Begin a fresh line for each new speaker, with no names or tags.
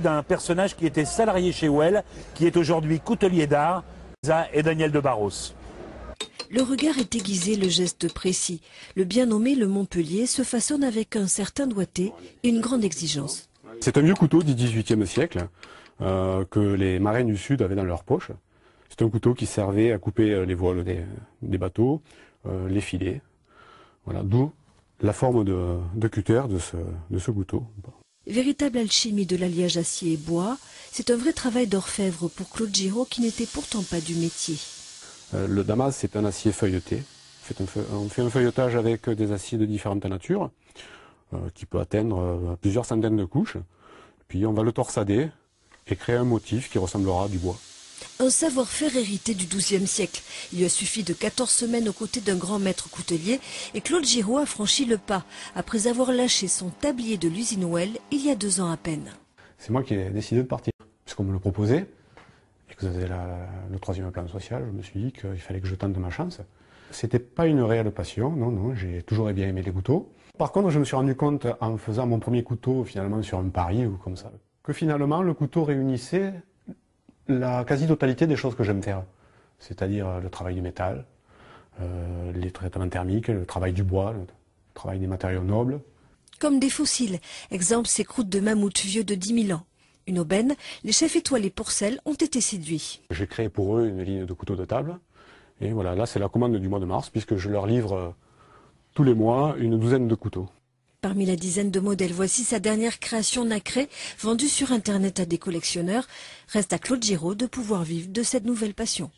D'un personnage qui était salarié chez Well, qui est aujourd'hui coutelier d'art, et Daniel de Barros.
Le regard est aiguisé, le geste précis. Le bien nommé Le Montpellier se façonne avec un certain doigté et une grande exigence.
C'est un vieux couteau du XVIIIe siècle que les marins du Sud avaient dans leur poche. C'est un couteau qui servait à couper les voiles des bateaux, les filets. Voilà, d'où la forme de cutter de ce couteau.
Véritable alchimie de l'alliage acier et bois, c'est un vrai travail d'orfèvre pour Claude Giraud qui n'était pourtant pas du métier.
Le damas, c'est un acier feuilleté. On fait un feuilletage avec des aciers de différentes natures, qui peut atteindre plusieurs centaines de couches. Puis on va le torsader et créer un motif qui ressemblera à du bois.
Un savoir-faire hérité du XIIe siècle. Il lui a suffi de 14 semaines aux côtés d'un grand maître coutelier et Claude Giraud a franchi le pas après avoir lâché son tablier de l'usine Well il y a 2 ans à peine.
C'est moi qui ai décidé de partir, puisqu'on me le proposait et que c'était le 3e plan social. Je me suis dit qu'il fallait que je tente ma chance. C'était pas une réelle passion, non, j'ai toujours bien aimé les couteaux. Par contre, je me suis rendu compte en faisant mon premier couteau finalement sur un pari ou comme ça, que finalement le couteau réunissait la quasi-totalité des choses que j'aime faire, c'est-à-dire le travail du métal, les traitements thermiques, le travail du bois, le travail des matériaux nobles.
Comme des fossiles, exemple ces croûtes de mammouth vieux de 10 000 ans. Une aubaine, les chefs étoilés Porcel ont été séduits.
J'ai créé pour eux une ligne de couteaux de table, et voilà, là c'est la commande du mois de mars, puisque je leur livre tous les mois une douzaine de couteaux.
Parmi la dizaine de modèles, voici sa dernière création nacrée, vendue sur Internet à des collectionneurs. Reste à Claude Giraud de pouvoir vivre de cette nouvelle passion.